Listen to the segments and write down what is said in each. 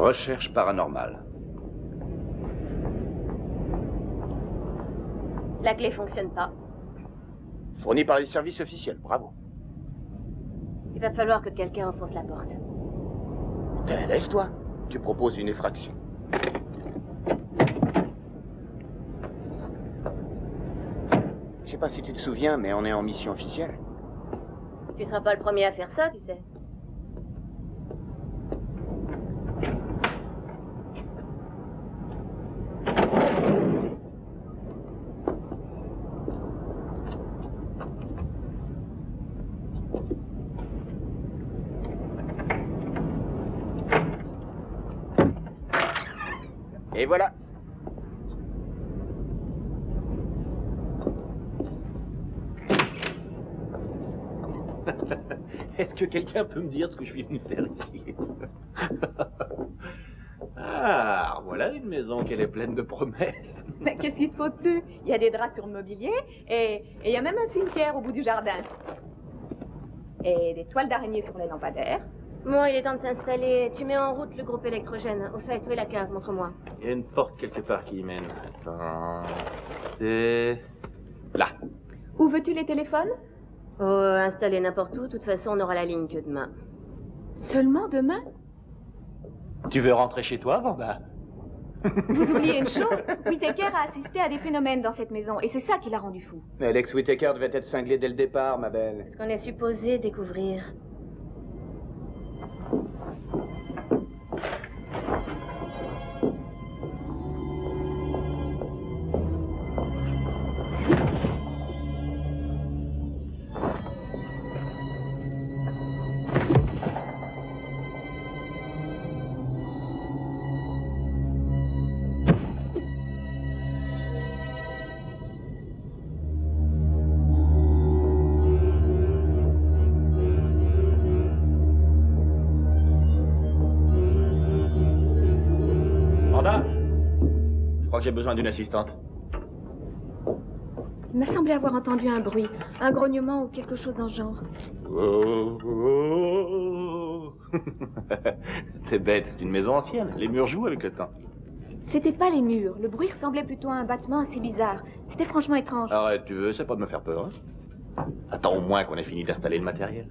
Recherche paranormale. La clé fonctionne pas. Fourni par les services officiels, bravo. Il va falloir que quelqu'un enfonce la porte. Laisse-toi. Tu proposes une effraction. Je sais pas si tu te souviens, mais on est en mission officielle. Tu seras pas le premier à faire ça, tu sais. Et voilà. Est-ce que quelqu'un peut me dire ce que je suis venu faire ici? Ah, voilà une maison qu'elle est pleine de promesses. Mais qu'est-ce qu'il te faut de plus? Il y a des draps sur le mobilier et il y a même un cimetière au bout du jardin. Et des toiles d'araignée sur les lampadaires. Bon, il est temps de s'installer. Tu mets en route le groupe électrogène. Au fait, où est la cave? Montre-moi. Il y a une porte quelque part qui y mène. Attends... C'est... là. Où veux-tu les téléphones? Oh, installer n'importe où. De toute façon, on aura la ligne que demain. Seulement demain? Tu veux rentrer chez toi, Vanda? Vous oubliez une chose, Whittaker a assisté à des phénomènes dans cette maison, et c'est ça qui l'a rendu fou. Mais Alex Whittaker devait être cinglé dès le départ, ma belle. Ce qu'on est supposé découvrir. Je crois que j'ai besoin d'une assistante. Il m'a semblé avoir entendu un bruit, un grognement ou quelque chose en genre. Oh, oh. T'es bête, c'est une maison ancienne. Les murs jouent avec le temps. C'était pas les murs, le bruit ressemblait plutôt à un battement assez bizarre. C'était franchement étrange. Arrête, tu veux, c'est pas de me faire peur. Hein? Attends au moins qu'on ait fini d'installer le matériel.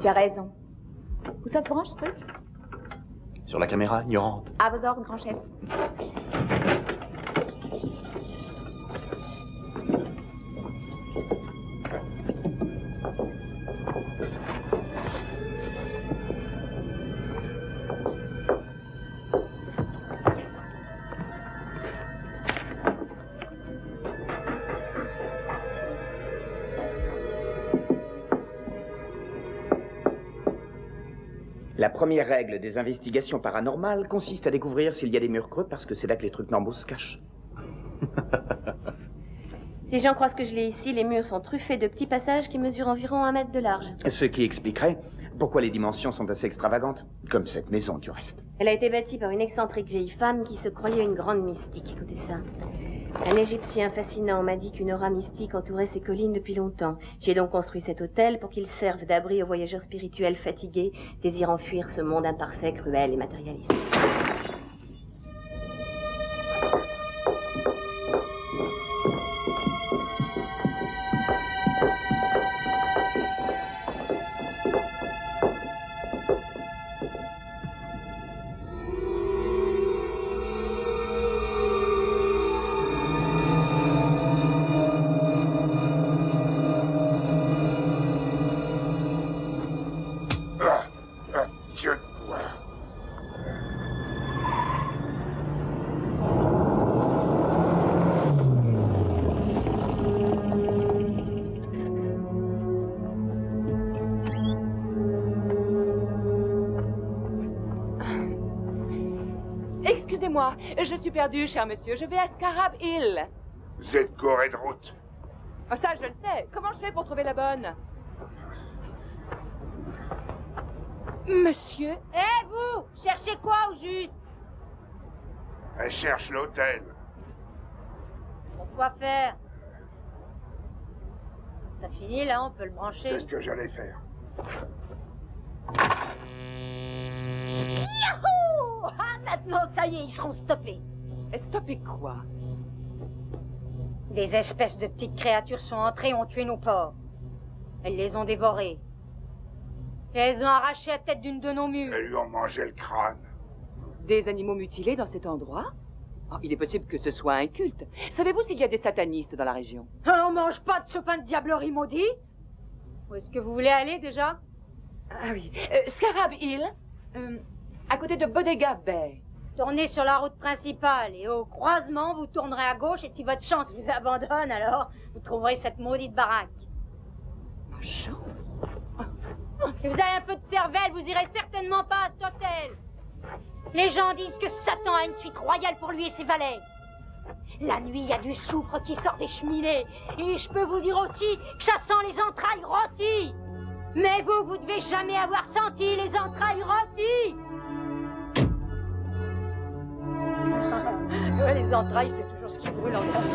Tu as raison. Où ça se branche, ce truc? Sur la caméra ignorante. À vos ordres, grand chef. La première règle des investigations paranormales consiste à découvrir s'il y a des murs creux parce que c'est là que les trucs normaux se cachent. Si j'en crois ce que je lis ici, les murs sont truffés de petits passages qui mesurent environ 1 mètre de large. Ce qui expliquerait pourquoi les dimensions sont assez extravagantes, comme cette maison du reste. Elle a été bâtie par une excentrique vieille femme qui se croyait une grande mystique. Écoutez ça. Un Égyptien fascinant m'a dit qu'une aura mystique entourait ces collines depuis longtemps. J'ai donc construit cet hôtel pour qu'il serve d'abri aux voyageurs spirituels fatigués, désirant fuir ce monde imparfait, cruel et matérialiste. Excusez-moi, je suis perdue, cher monsieur. Je vais à Scarab Hill. Vous êtes coré de route. Ah, ça, je le sais. Comment je fais pour trouver la bonne? Monsieur? Vous, cherchez quoi au juste? Elle cherche l'hôtel. Pourquoi faire? T'as fini là, on peut le brancher. C'est ce que j'allais faire. Yahoo! Ah, maintenant, ça y est, ils seront stoppés. Stoppez quoi? Des espèces de petites créatures sont entrées et ont tué nos porcs. Elles les ont dévorés. Et elles ont arraché la tête d'une de nos mules. Elles lui ont mangé le crâne. Des animaux mutilés dans cet endroit? Oh, il est possible que ce soit un culte. Savez-vous s'il y a des satanistes dans la région? On mange pas de ce pain de diablerie maudit. Où est-ce que vous voulez aller, déjà? Ah oui. Scarab Hill, à côté de Bodega Bay. Tournez sur la route principale et au croisement, vous tournerez à gauche et si votre chance vous abandonne, alors vous trouverez cette maudite baraque. Ma chance. Si vous avez un peu de cervelle, vous irez certainement pas à cet hôtel. Les gens disent que Satan a une suite royale pour lui et ses valets. La nuit, il y a du soufre qui sort des cheminées. Et je peux vous dire aussi que ça sent les entrailles rôties. Mais vous devez jamais avoir senti les entrailles rôties. Ouais, les entrailles, c'est toujours ce qui brûle en dernier.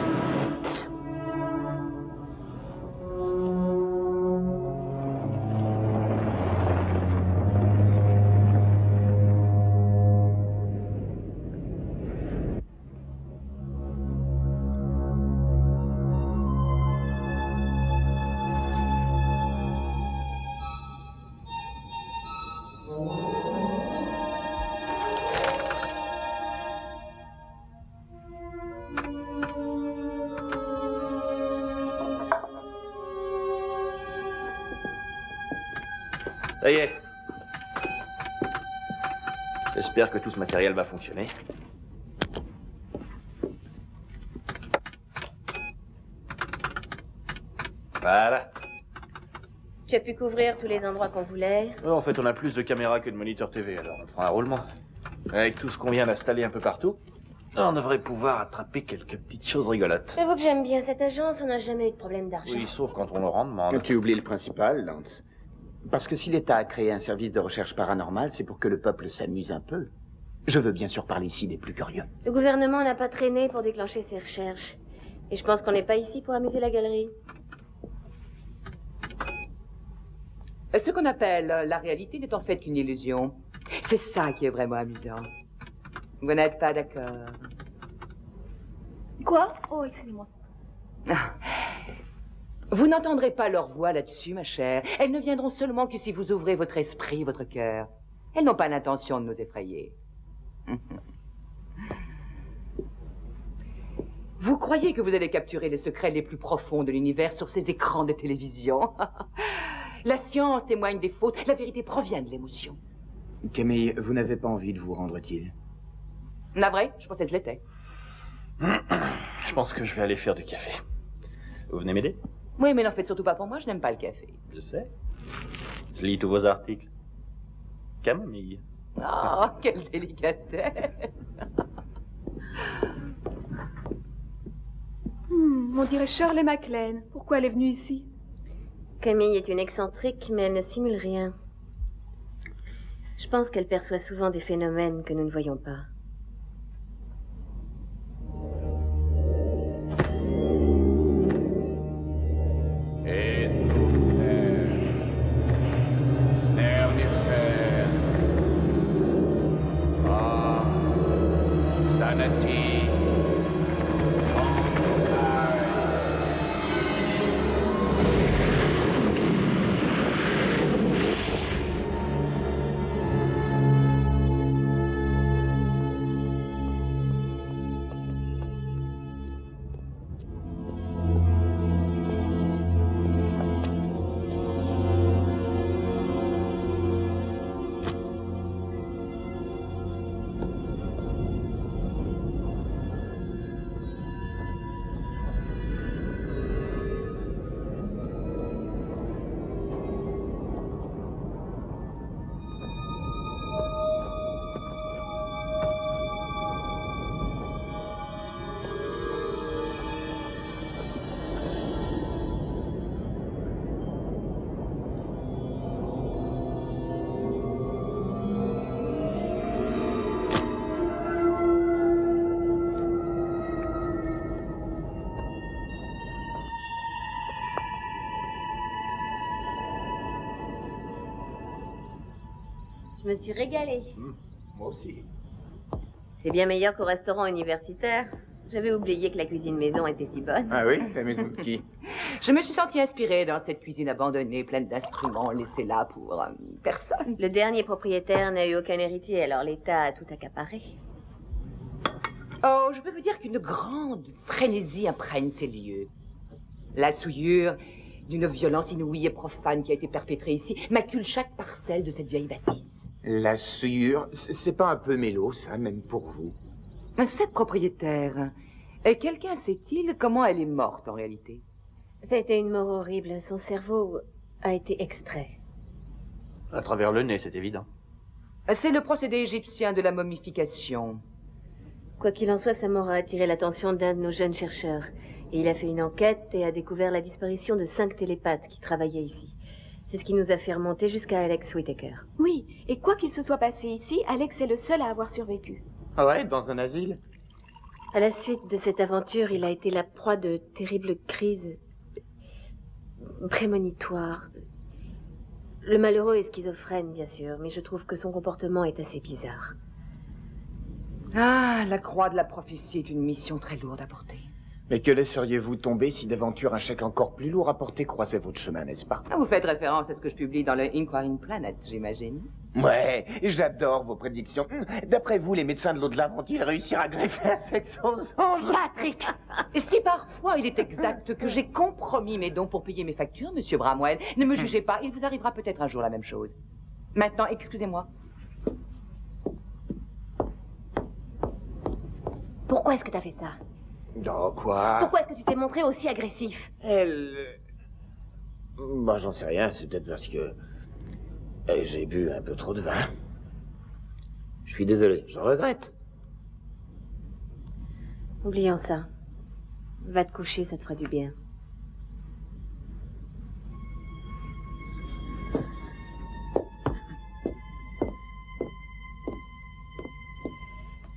Ça y est. J'espère que tout ce matériel va fonctionner. Voilà. Tu as pu couvrir tous les endroits qu'on voulait. En fait, on a plus de caméras que de moniteurs TV, alors on fera un roulement. Avec tout ce qu'on vient d'installer un peu partout, on devrait pouvoir attraper quelques petites choses rigolotes. J'avoue que j'aime bien cette agence, on n'a jamais eu de problème d'argent. Oui, sauf quand on le rend demande. Tu oublies le principal, Lance. Parce que si l'État a créé un service de recherche paranormale, c'est pour que le peuple s'amuse un peu. Je veux bien sûr parler ici des plus curieux. Le gouvernement n'a pas traîné pour déclencher ses recherches. Et je pense qu'on n'est pas ici pour amuser la galerie. Ce qu'on appelle la réalité n'est en fait qu'une illusion. C'est ça qui est vraiment amusant. Vous n'êtes pas d'accord? Quoi? Oh, excusez-moi. Ah. Vous n'entendrez pas leur voix là-dessus, ma chère. Elles ne viendront seulement que si vous ouvrez votre esprit, votre cœur. Elles n'ont pas l'intention de nous effrayer. Vous croyez que vous allez capturer les secrets les plus profonds de l'univers sur ces écrans de télévision? La science témoigne des fautes, la vérité provient de l'émotion. Camille, vous n'avez pas envie de vous rendre utile? Navré, je pensais que je l'étais. Je pense que je vais aller faire du café. Vous venez m'aider? Oui, mais n'en faites surtout pas pour moi, je n'aime pas le café. Je sais. Je lis tous vos articles. Camille. Oh, quelle délicatesse! On dirait Shirley MacLaine. Pourquoi elle est venue ici? Camille est une excentrique, mais elle ne simule rien. Je pense qu'elle perçoit souvent des phénomènes que nous ne voyons pas. Et tout terre du fer. Ah, Sanati, Je me suis régalée. Moi aussi. C'est bien meilleur qu'au restaurant universitaire. J'avais oublié que la cuisine maison était si bonne. Ah oui? La maison de qui? Je me suis sentie inspirée dans cette cuisine abandonnée, pleine d'instruments laissés là pour personne. Le dernier propriétaire n'a eu aucun héritier, alors l'État a tout accaparé. Oh, je peux vous dire qu'une grande frénésie imprègne ces lieux. La souillure d'une violence inouïe et profane qui a été perpétrée ici macule chaque parcelle de cette vieille bâtisse. La souillure, c'est pas un peu mélo, ça, même pour vous? Cette propriétaire, quelqu'un sait-il comment elle est morte en réalité? Ça a été une mort horrible. Son cerveau a été extrait. À travers le nez, c'est évident. C'est le procédé égyptien de la momification. Quoi qu'il en soit, sa mort a attiré l'attention d'un de nos jeunes chercheurs. Et il a fait une enquête et a découvert la disparition de 5 télépathes qui travaillaient ici. C'est ce qui nous a fait remonter jusqu'à Alex Whittaker. Oui, et quoi qu'il se soit passé ici, Alex est le seul à avoir survécu. Ah ouais, dans un asile? À la suite de cette aventure, il a été la proie de terribles crises prémonitoires. Le malheureux est schizophrène, bien sûr, mais je trouve que son comportement est assez bizarre. Ah, la croix de la prophétie est une mission très lourde à porter. Mais que laisseriez-vous tomber si d'aventure un chèque encore plus lourd à porter croisait votre chemin, n'est-ce pas? Vous faites référence à ce que je publie dans le Inquiring Planet, j'imagine. Ouais, j'adore vos prédictions. D'après vous, les médecins de l'au-delà vont-ils réussir à greffer un sexe aux anges? Patrick! Si parfois il est exact que j'ai compromis mes dons pour payer mes factures, monsieur Bramwell, ne me jugez pas, il vous arrivera peut-être un jour la même chose. Maintenant, excusez-moi. Pourquoi est-ce que t'as fait ça? Oh, quoi? Pourquoi est-ce que tu t'es montré aussi agressif? Elle... Bah, j'en sais rien, c'est peut-être parce que... j'ai bu un peu trop de vin. Je suis désolé, je regrette. Oublions ça. Va te coucher, ça te fera du bien.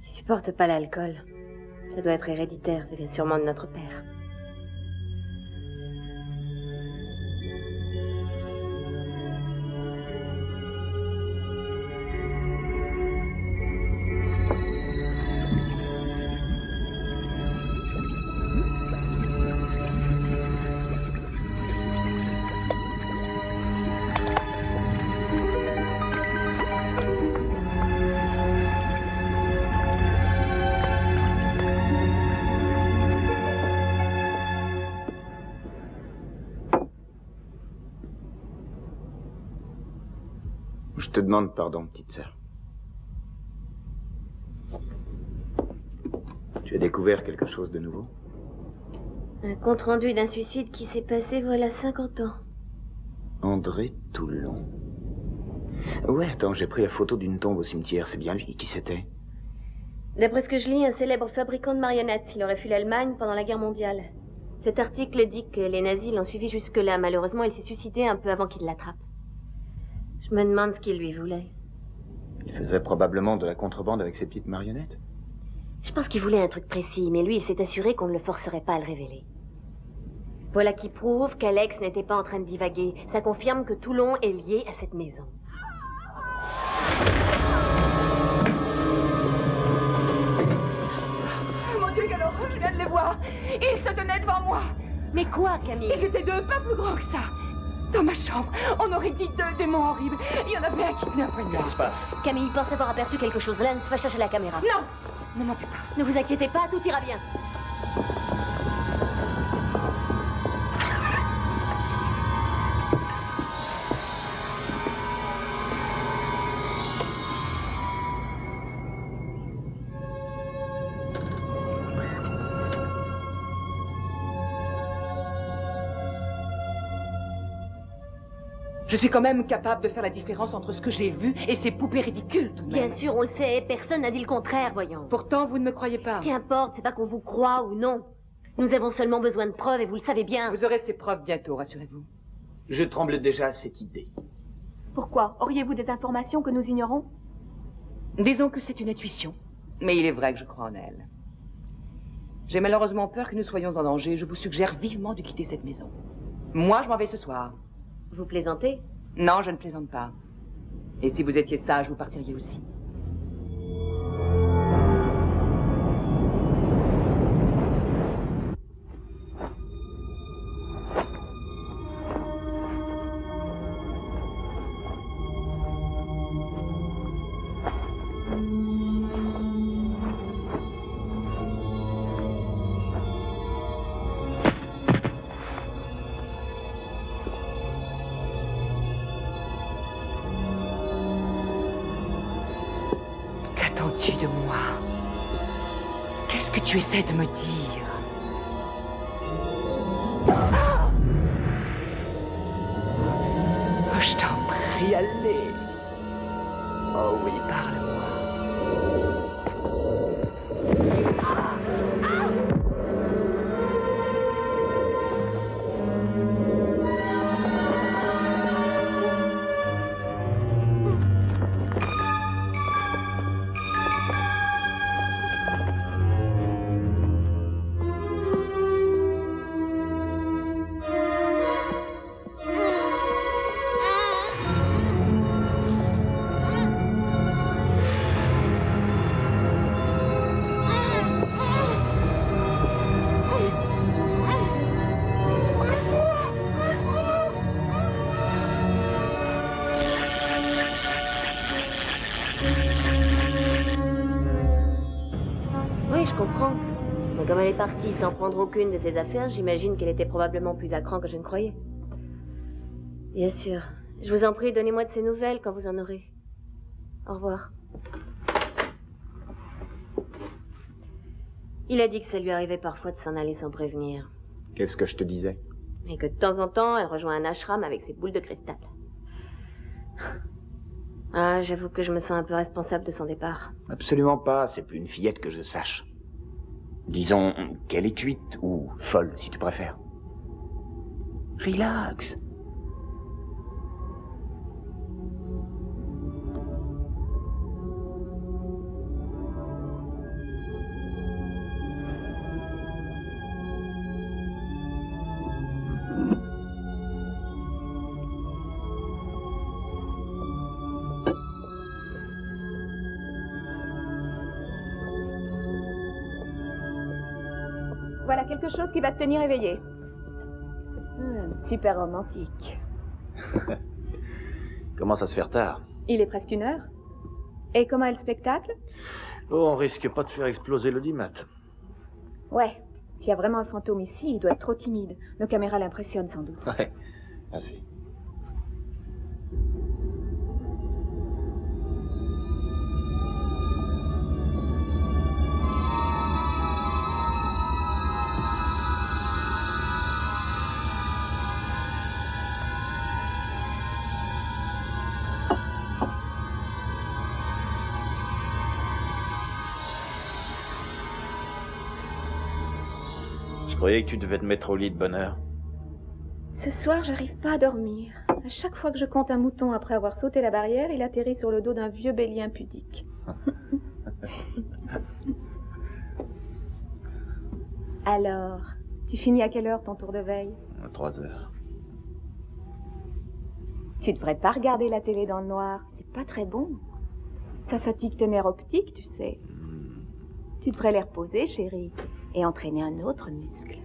Il supporte pas l'alcool. Ça doit être héréditaire, ça vient sûrement de notre père. Je te demande pardon, petite sœur. Tu as découvert quelque chose de nouveau? Un compte-rendu d'un suicide qui s'est passé voilà 50 ans. André Toulon. Ouais, attends, j'ai pris la photo d'une tombe au cimetière. C'est bien lui. Qui c'était? D'après ce que je lis, un célèbre fabricant de marionnettes. Il aurait fui l'Allemagne pendant la guerre mondiale. Cet article dit que les nazis l'ont suivi jusque-là. Malheureusement, il s'est suicidé un peu avant qu'ils l'attrapent. Je me demande ce qu'il lui voulait. Il faisait probablement de la contrebande avec ses petites marionnettes. Je pense qu'il voulait un truc précis, mais lui, il s'est assuré qu'on ne le forcerait pas à le révéler. Voilà qui prouve qu'Alex n'était pas en train de divaguer. Ça confirme que Toulon est lié à cette maison. Mon Dieu, quelle horreur, je viens de les voir. Ils se tenaient devant moi. Mais quoi, Camille? Ils étaient 2, pas plus grands que ça. Dans ma chambre, on aurait dit 2 démons horribles. Il y en avait un qui tenait un Qu'est-ce poignard. qui se passe? Camille pense avoir aperçu quelque chose. Lance va chercher la caméra. Non, ne mentez pas. Ne vous inquiétez pas, tout ira bien. Je suis quand même capable de faire la différence entre ce que j'ai vu et ces poupées ridicules, tout de même. Bien sûr, on le sait. Personne n'a dit le contraire, voyons. Pourtant, vous ne me croyez pas. Ce qui importe, c'est pas qu'on vous croit ou non. Nous avons seulement besoin de preuves et vous le savez bien. Vous aurez ces preuves bientôt, rassurez-vous. Je tremble déjà à cette idée. Pourquoi? Auriez-vous des informations que nous ignorons? Disons que c'est une intuition, mais il est vrai que je crois en elle. J'ai malheureusement peur que nous soyons en danger. Je vous suggère vivement de quitter cette maison. Moi, je m'en vais ce soir. Vous plaisantez? Non, je ne plaisante pas. Et si vous étiez sage, vous partiriez aussi. Qu'attends-tu de moi? Qu'est-ce que tu essaies de me dire? Oh, je t'en prie, allez. Oh oui, parle-moi. Oui, je comprends. Mais comme elle est partie sans prendre aucune de ses affaires, j'imagine qu'elle était probablement plus à cran que je ne croyais. Bien sûr. Je vous en prie, donnez-moi de ses nouvelles quand vous en aurez. Au revoir. Il a dit que ça lui arrivait parfois de s'en aller sans prévenir. Qu'est-ce que je te disais? Et que de temps en temps, elle rejoint un ashram avec ses boules de cristal. Ah, j'avoue que je me sens un peu responsable de son départ. Absolument pas, c'est plus une fillette que je sache. Disons qu'elle est cuite, ou folle, si tu préfères. Relax. Voilà quelque chose qui va te tenir éveillé. Super romantique. Commence à se faire tard. Il est presque 1h. Et comment est le spectacle? Oh, on risque pas de faire exploser l'audimat. Ouais. S'il y a vraiment un fantôme ici, il doit être trop timide. Nos caméras l'impressionnent sans doute. Ouais, assez. Je croyais que tu devais te mettre au lit de bonne heure. Ce soir, j'arrive pas à dormir. À chaque fois que je compte un mouton après avoir sauté la barrière, il atterrit sur le dos d'un vieux bélier impudique. Alors, tu finis à quelle heure ton tour de veille? À 3 heures. Tu devrais pas regarder la télé dans le noir, c'est pas très bon. Ça fatigue tes nerfs optiques, tu sais. Tu devrais les reposer, chérie, et entraîner un autre muscle.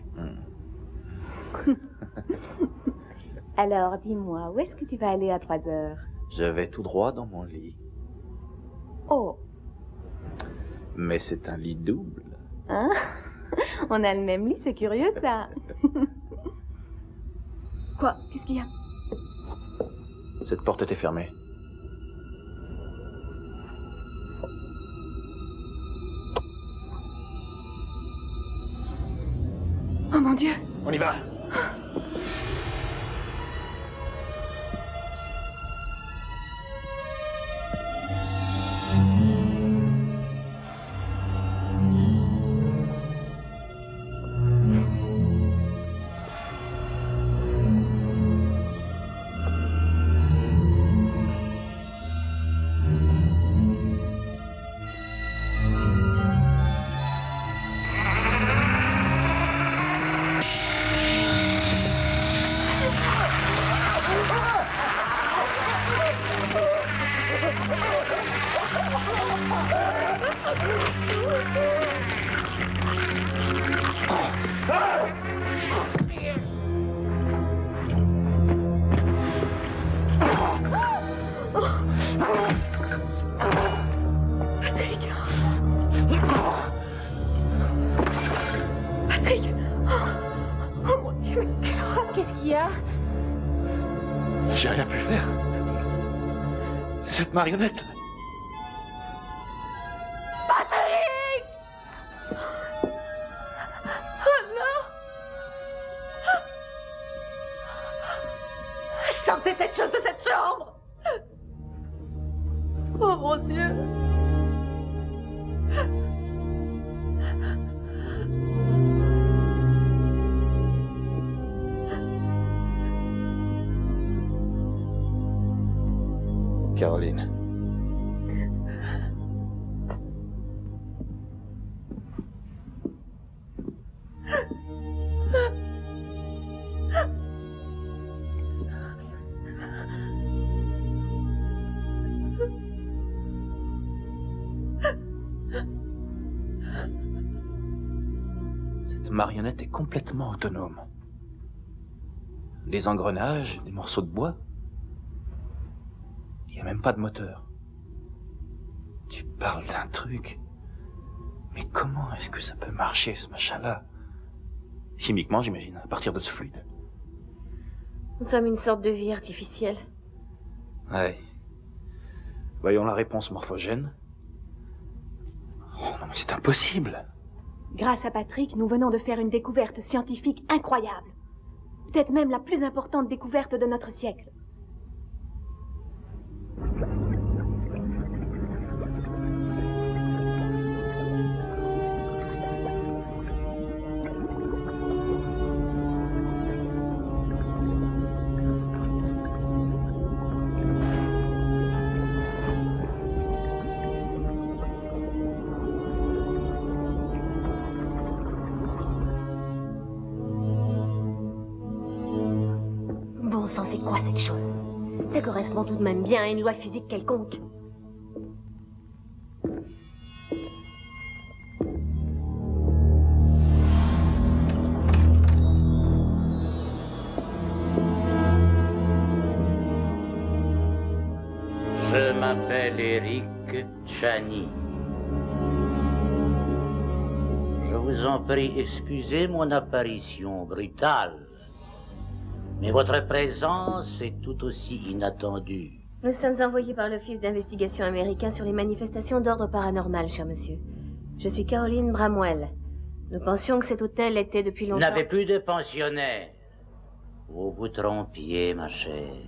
Alors, dis-moi, où est-ce que tu vas aller à 3 heures? Je vais tout droit dans mon lit. Oh, Mais c'est un lit double. hein? On a le même lit, c'est curieux, ça. Quoi? Qu'est-ce qu'il y a? Cette porte était fermée. Oh mon Dieu! On y va. Patrick! Oh mon Dieu, quelle horreur! Qu'est-ce qu'il y a? J'ai rien pu faire. C'est cette marionnette. chose de cette chambre. Oh mon Dieu. Caroline. Cette marionnette est complètement autonome. Des engrenages, des morceaux de bois. Il n'y a même pas de moteur. Tu parles d'un truc. Mais comment est-ce que ça peut marcher, ce machin-là? Chimiquement, j'imagine, à partir de ce fluide. Nous sommes une sorte de vie artificielle. Ouais. Voyons la réponse morphogène. Oh non, mais c'est impossible. Grâce à Patrick, nous venons de faire une découverte scientifique incroyable. Peut-être même la plus importante découverte de notre siècle. Bon sang, c'est quoi cette chose? Ça correspond tout de même bien à une loi physique quelconque. Je m'appelle Eric Chani. Je vous en prie, excusez mon apparition brutale. Mais votre présence est tout aussi inattendue. Nous sommes envoyés par l'Office d'investigation américain sur les manifestations d'ordre paranormal, cher monsieur. Je suis Caroline Bramwell. Nous pensions que cet hôtel était depuis Vous longtemps... n'avez plus de pensionnaires. Vous vous trompiez, ma chère.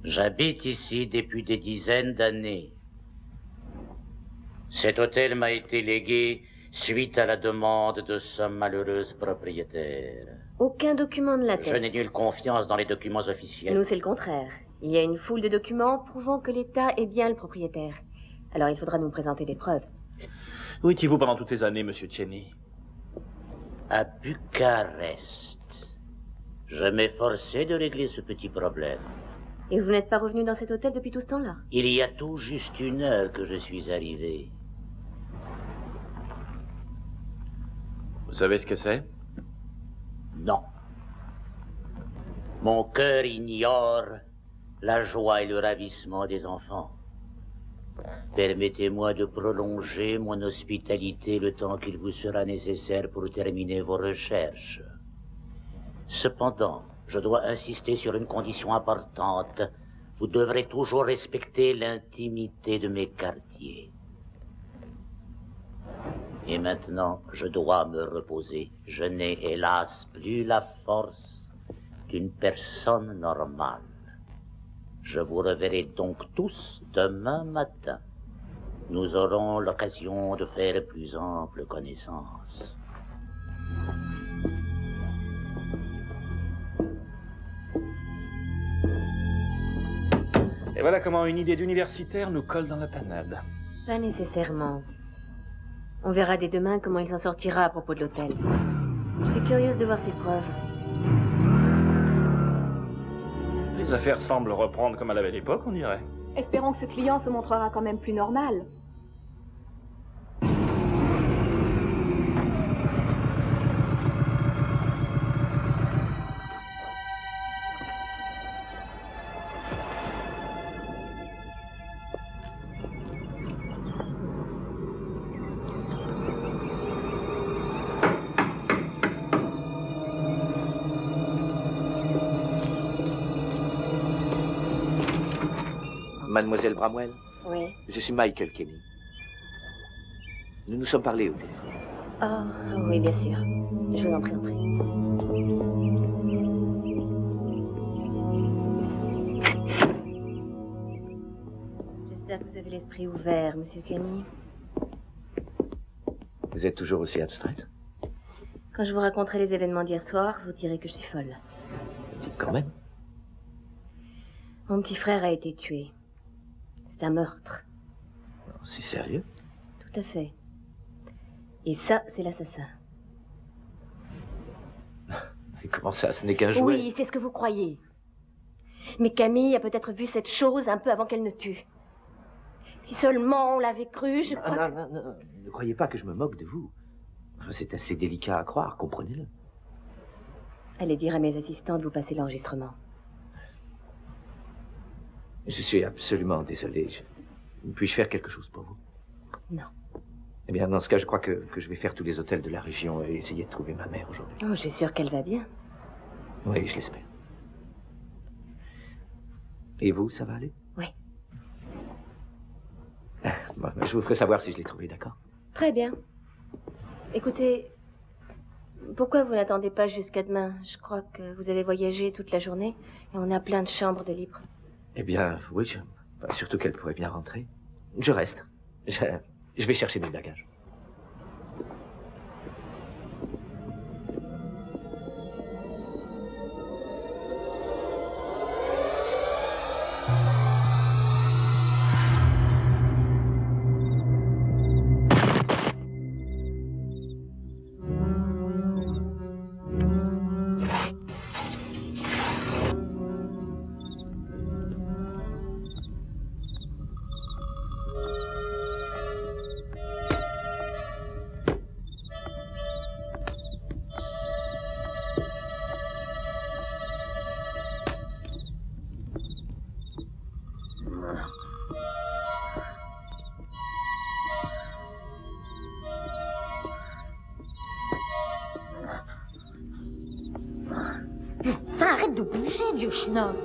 J'habite ici depuis des dizaines d'années. Cet hôtel m'a été légué suite à la demande de sa malheureuse propriétaire. Aucun document ne Je l'atteste. n'ai nulle confiance dans les documents officiels. Nous, c'est le contraire. Il y a une foule de documents prouvant que l'État est bien le propriétaire. Alors il faudra nous présenter des preuves. Où étiez-vous pendant toutes ces années, monsieur Tcheni? À Bucarest. Je m'efforçais de régler ce petit problème. Et vous n'êtes pas revenu dans cet hôtel depuis tout ce temps-là? Il y a tout juste 1 heure que je suis arrivé. Vous savez ce que c'est? Non. Mon cœur ignore la joie et le ravissement des enfants. Permettez-moi de prolonger mon hospitalité le temps qu'il vous sera nécessaire pour terminer vos recherches. Cependant, je dois insister sur une condition importante. Vous devrez toujours respecter l'intimité de mes quartiers. Et maintenant, je dois me reposer. Je n'ai hélas plus la force d'une personne normale. Je vous reverrai donc tous demain matin. Nous aurons l'occasion de faire plus ample connaissance. Et voilà comment une idée d'universitaire nous colle dans la panade. Pas nécessairement. On verra dès demain comment il s'en sortira à propos de l'hôtel. Je suis curieuse de voir ses preuves. Les affaires semblent reprendre comme à la belle époque, on dirait. Espérons que ce client se montrera quand même plus normal. Mademoiselle Bramwell, Oui. je suis Michael Kenny. Nous nous sommes parlé au téléphone. Oh, oui, bien sûr. Je vous en prie, entrez. J'espère que vous avez l'esprit ouvert, monsieur Kenny. Vous êtes toujours aussi abstraite? Quand je vous raconterai les événements d'hier soir, vous direz que je suis folle. Dites quand même. Mon petit frère a été tué. C'est un meurtre. Non, c'est sérieux? Tout à fait. Et ça, c'est l'assassin. Mais comment ça? Ce n'est qu'un jouet. Oui, c'est ce que vous croyez. Mais Camille a peut-être vu cette chose un peu avant qu'elle ne tue. Si seulement on l'avait cru, je crois Non, non, non. Ne croyez pas que je me moque de vous. Enfin, c'est assez délicat à croire, comprenez-le. Allez dire à mes assistants de vous passer l'enregistrement. Je suis absolument désolé. Puis-je faire quelque chose pour vous? Non. Eh bien, dans ce cas, je crois que je vais faire tous les hôtels de la région et essayer de trouver ma mère aujourd'hui. Oh, je suis sûre qu'elle va bien. Oui, je l'espère. Et vous, ça va aller? Oui. Bon, je vous ferai savoir si je l'ai trouvé, d'accord? Très bien. Écoutez, pourquoi vous n'attendez pas jusqu'à demain? Je crois que vous avez voyagé toute la journée et on a plein de chambres de libre. Eh bien, oui, surtout qu'elle pourrait bien rentrer. Je reste. Je vais chercher mes bagages. Enfin, arrête de bouger, vieux schnock.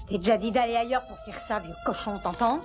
Je t'ai déjà dit d'aller ailleurs pour faire ça, vieux cochon, t'entends?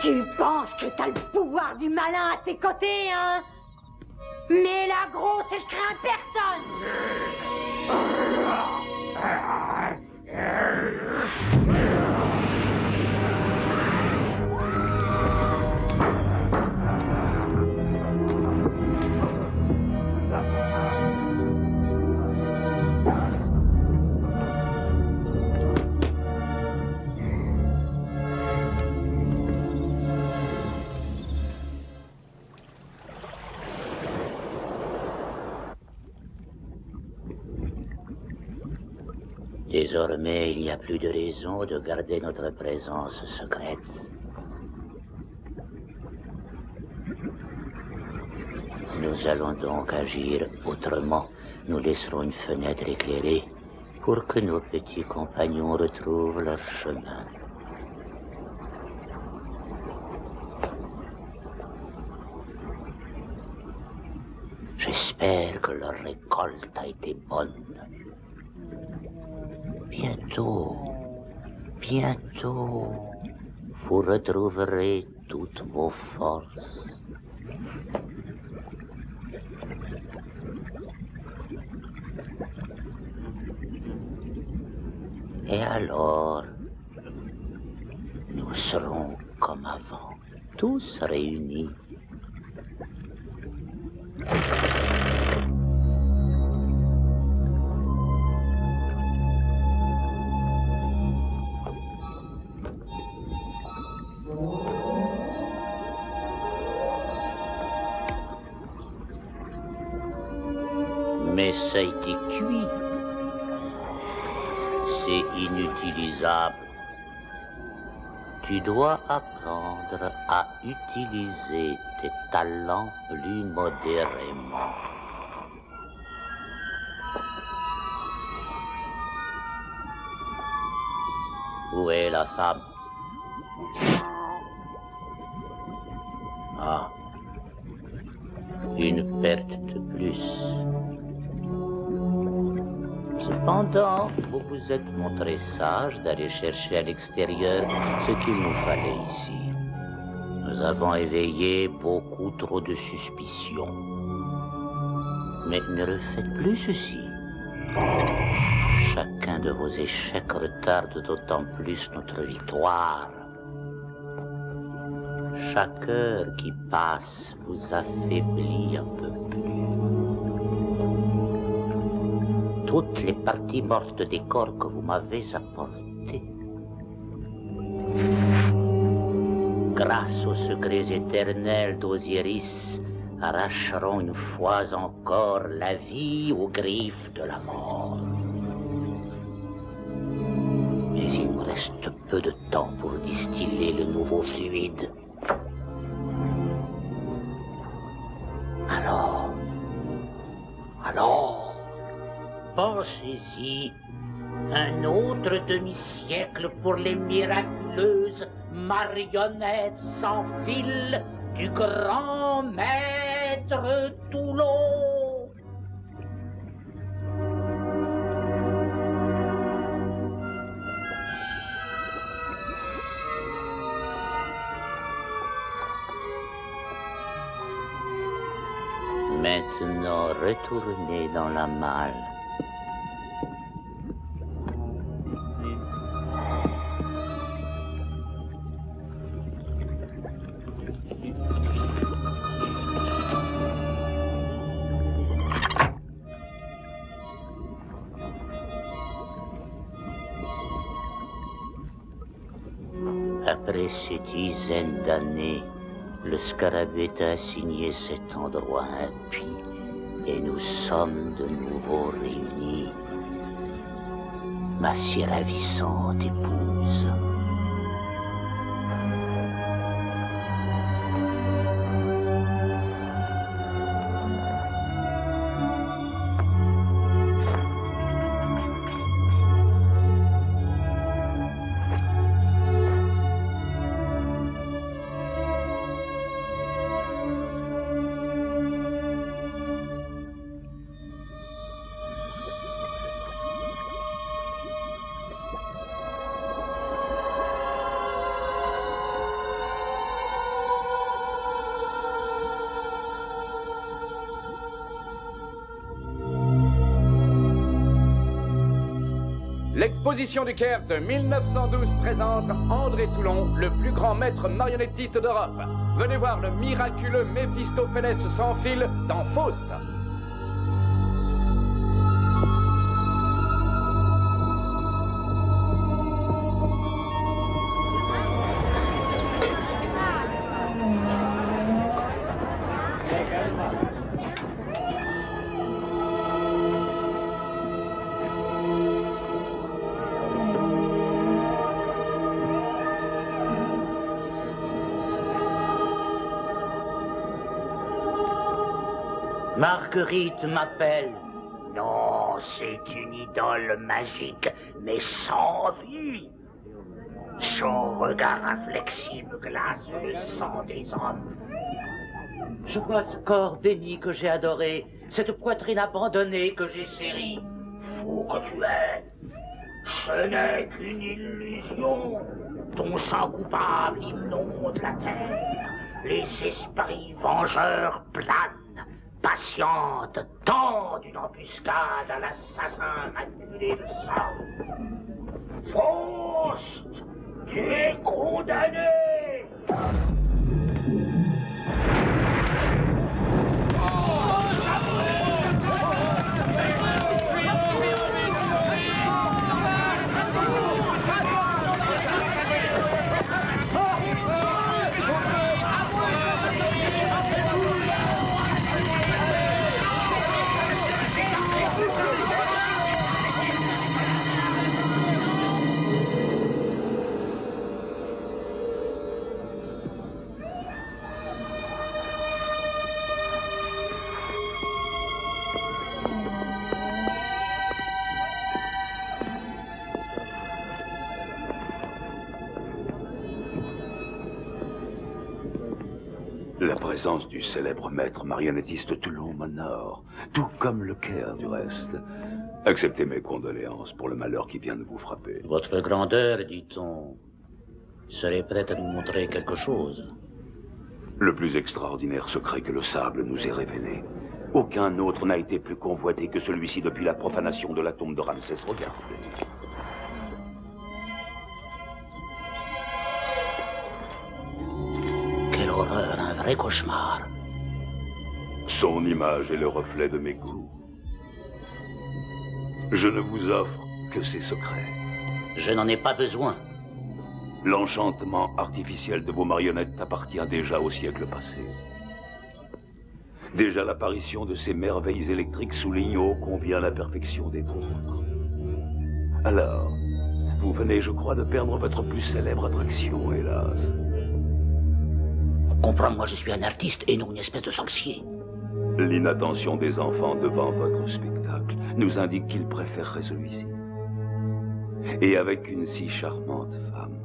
Tu penses que t'as le pouvoir du malin à tes côtés, hein? Mais la grosse, elle craint personne! Désormais, il n'y a plus de raison de garder notre présence secrète. Nous allons donc agir autrement. Nous laisserons une fenêtre éclairée pour que nos petits compagnons retrouvent leur chemin. J'espère que leur récolte a été bonne. Bientôt, vous retrouverez toutes vos forces. Et alors, nous serons comme avant, tous réunis. Mais ça a été cuit. C'est inutilisable. Tu dois apprendre à utiliser tes talents plus modérément. Où est la femme? Ah, une perte de plus. Cependant, vous vous êtes montré sage d'aller chercher à l'extérieur ce qu'il nous fallait ici. Nous avons éveillé beaucoup trop de suspicions. Mais ne refaites plus ceci. Chacun de vos échecs retarde d'autant plus notre victoire. Chaque heure qui passe vous affaiblit un peu plus. Toutes les parties mortes des corps que vous m'avez apportés, grâce aux secrets éternels d'Osiris, arracheront une fois encore la vie aux griffes de la mort. Mais il nous reste peu de temps pour distiller le nouveau fluide. Alors, pensez-y, un autre demi-siècle pour les miraculeuses marionnettes sans fil du grand maître Toulon. Maintenant, retournez dans la malle. Après ces dizaines d'années, le scarabée t'a assigné cet endroit impie et nous sommes de nouveau réunis. Ma si ravissante épouse. L'exposition du Caire de 1912 présente André Toulon, le plus grand maître marionnettiste d'Europe. Venez voir le miraculeux Méphistophélès sans fil dans Faust. Marguerite m'appelle. Non, c'est une idole magique, mais sans vie. Son regard inflexible glace le sang des hommes. Je vois ce corps béni que j'ai adoré, cette poitrine abandonnée que j'ai chérie. Fou que tu es, ce n'est qu'une illusion. Ton sang coupable inonde la terre. Les esprits vengeurs planent. Patiente, tend une embuscade à l'assassin maculé de sang. Faust, tu es condamné! La présence du célèbre maître marionnettiste Toulon m'honore, tout comme le Caire du reste. Acceptez mes condoléances pour le malheur qui vient de vous frapper. Votre grandeur, dit-on, serait prête à nous montrer quelque chose. Le plus extraordinaire secret que le sable nous ait révélé. Aucun autre n'a été plus convoité que celui-ci depuis la profanation de la tombe de Ramsès. Regardez. Quelle horreur, un vrai cauchemar. Son image est le reflet de mes goûts. Je ne vous offre que ses secrets. Je n'en ai pas besoin. L'enchantement artificiel de vos marionnettes appartient déjà au siècle passé. Déjà l'apparition de ces merveilles électriques souligne ô combien la perfection des vôtres. Alors, vous venez, je crois, de perdre votre plus célèbre attraction, hélas. Comprends-moi, je suis un artiste et non une espèce de sorcier. L'inattention des enfants devant votre spectacle nous indique qu'ils préféreraient celui-ci. Et avec une si charmante femme,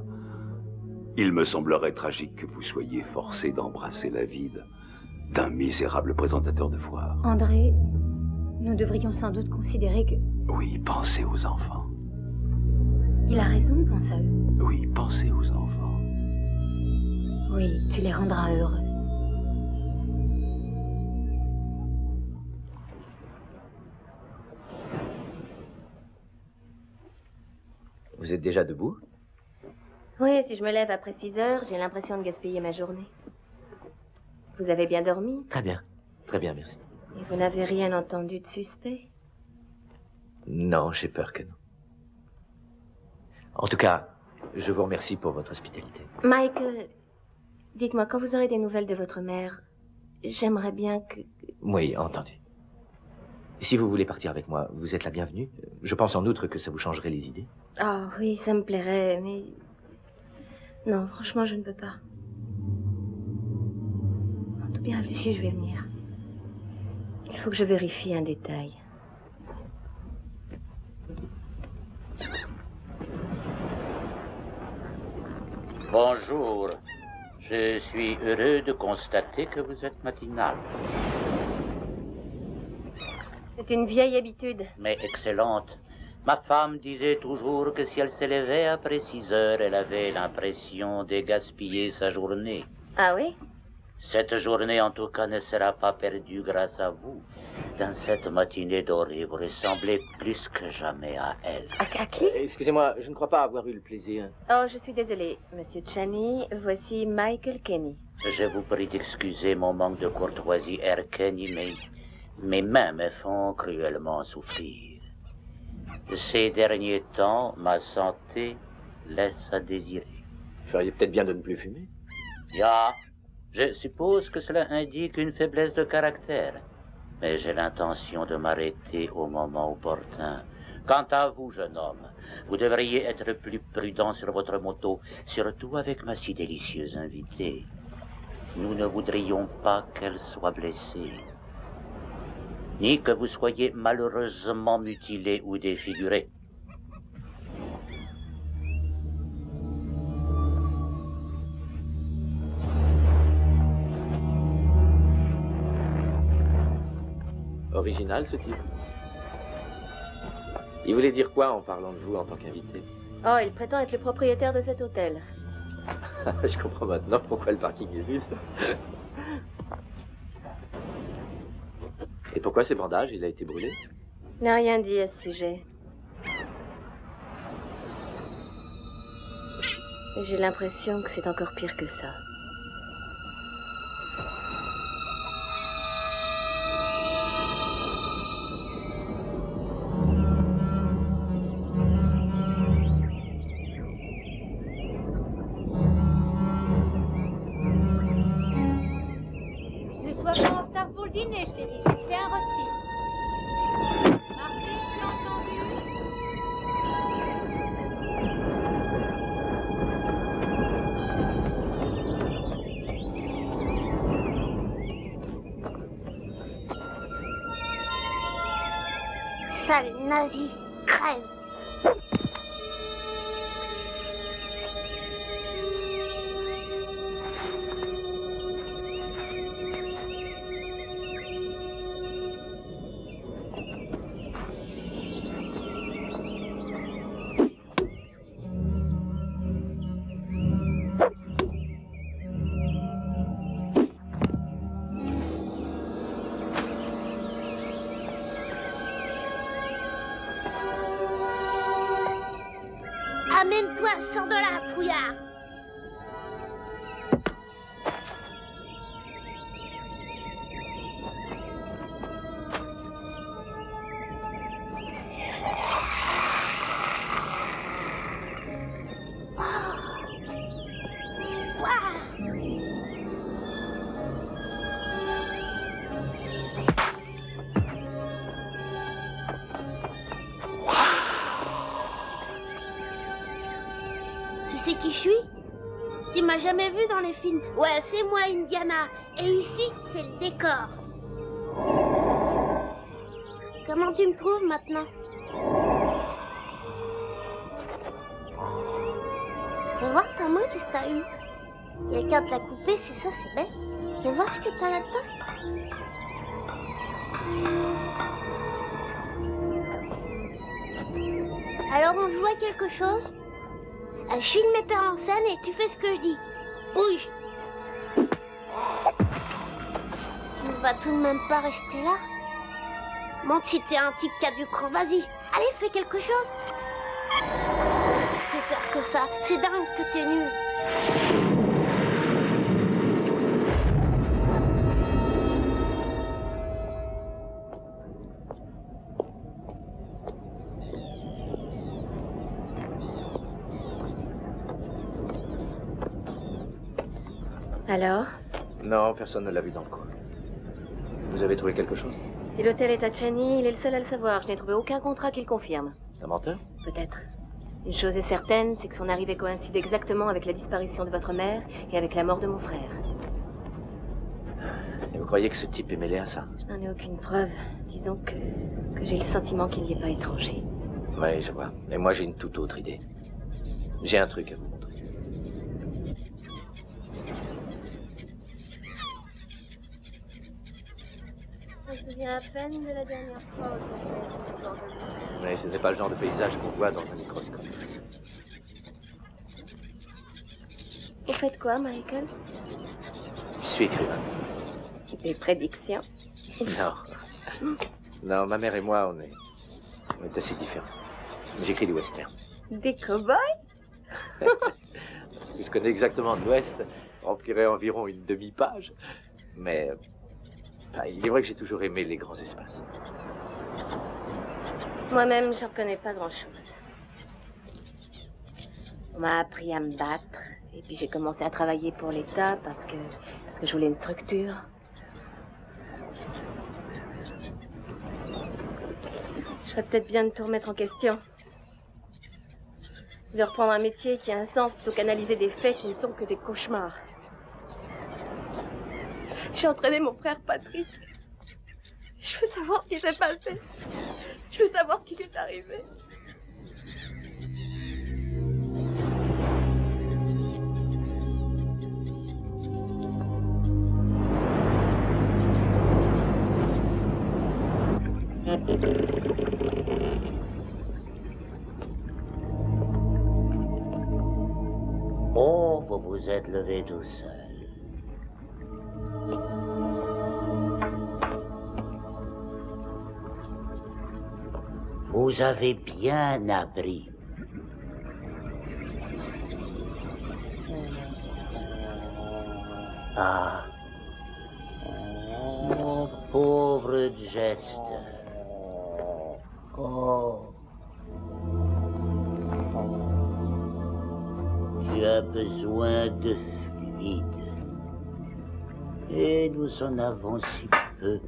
il me semblerait tragique que vous soyez forcé d'embrasser la vie d'un misérable présentateur de foire. André, nous devrions sans doute considérer que... Oui, pensez aux enfants. Il a raison, pense à eux. Oui, pensez aux enfants. Oui, tu les rendras heureux. Vous êtes déjà debout? Oui, si je me lève après 6 heures, j'ai l'impression de gaspiller ma journée. Vous avez bien dormi? Très bien, merci. Et vous n'avez rien entendu de suspect? Non, j'ai peur que non. En tout cas, Je vous remercie pour votre hospitalité. Michael, dites-moi, quand vous aurez des nouvelles de votre mère, j'aimerais bien que... Oui, entendu. Si vous voulez partir avec moi, vous êtes la bienvenue. Je pense en outre que ça vous changerait les idées. Oh oui, ça me plairait, mais... Non, franchement, je ne peux pas. En tout bien réfléchi, je vais venir. Il faut que je vérifie un détail. Bonjour. Je suis heureux de constater que vous êtes matinal. C'est une vieille habitude. Mais excellente. Ma femme disait toujours que si elle s'élevait après 6 heures, elle avait l'impression de gaspiller sa journée. Ah oui? Cette journée, en tout cas, ne sera pas perdue grâce à vous. Dans cette matinée dorée, vous ressemblez plus que jamais à elle. À qui? Excusez-moi, je ne crois pas avoir eu le plaisir. Oh, je suis désolée, Monsieur Chani. Voici Michael Kenny. Je vous prie d'excuser mon manque de courtoisie, Herr Kenny, mais mes mains me font cruellement souffrir. Ces derniers temps, ma santé laisse à désirer. Vous feriez peut-être bien de ne plus fumer. Ya, je suppose que cela indique une faiblesse de caractère. Mais j'ai l'intention de m'arrêter au moment opportun. Quant à vous, jeune homme, vous devriez être plus prudent sur votre moto, surtout avec ma si délicieuse invitée. Nous ne voudrions pas qu'elle soit blessée, ni que vous soyez malheureusement mutilé ou défiguré. Original, ce type. Il voulait dire quoi en parlant de vous en tant qu'invité? Oh, il prétend être le propriétaire de cet hôtel. Je comprends maintenant pourquoi le parking est vide. Et pourquoi ces bandages? Il a été brûlé? Il n'a rien dit à ce sujet. Et j'ai l'impression que c'est encore pire que ça. Ne sois pas en retard pour le dîner, chérie. J'ai fait un rôti. Marguerite, tu as entendu? Sale nazi, crève. Amène-toi, sors de là, trouillard. Tu sais qui je suis? Tu m'as jamais vu dans les films. Ouais, c'est moi, Indiana. Et ici, c'est le décor. Comment tu me trouves maintenant? Fais voir ta main, qu'est-ce que t'as eu? Quelqu'un te l'a coupé, c'est ça, c'est bête. Fais voir ce que t'as là-dedans. Alors on voit quelque chose? Je suis le metteur en scène et tu fais ce que je dis. Bouge. Tu ne vas tout de même pas rester là? Montre si t'es un type qui a du cran, vas-y. Allez, fais quelque chose. Tu sais faire que ça. C'est dingue que t'es nul. Alors? Non, personne ne l'a vu dans le coin. Vous avez trouvé quelque chose? Si l'hôtel est à Chani, il est le seul à le savoir. Je n'ai trouvé aucun contrat qui le confirme. Un menteur? Peut-être. Une chose est certaine, c'est que son arrivée coïncide exactement avec la disparition de votre mère et avec la mort de mon frère. Et vous croyez que ce type est mêlé à ça? Je n'en ai aucune preuve. Disons que j'ai le sentiment qu'il n'y est pas étranger. Oui, je vois. Mais moi, j'ai une toute autre idée. J'ai un truc à vous montrer. Je me souviens à peine de la dernière fois où je me suis assise au bord de l'eau. Mais ce n'est pas le genre de paysage qu'on voit dans un microscope. Vous faites quoi, Michael? Je suis écrivain. Des prédictions? Non. Non, ma mère et moi, on est assez différents. J'écris du western. Des cow-boys? Parce que je connais exactement de l'Ouest, remplirait environ une demi-page. Mais il est vrai que j'ai toujours aimé les grands espaces. Moi-même, j'en connais pas grand-chose. On m'a appris à me battre, et puis j'ai commencé à travailler pour l'État parce que je voulais une structure. Je ferais peut-être bien de tout remettre en question. De reprendre un métier qui a un sens plutôt qu'analyser des faits qui ne sont que des cauchemars. J'ai entraîné mon frère Patrick. Je veux savoir ce qui s'est passé. Je veux savoir ce qui lui est arrivé. Oh, vous vous êtes levé tout seul. Vous avez bien appris. Ah. Oh, pauvre Jester. Oh. Tu as besoin de fluide. Et nous en avons si peu.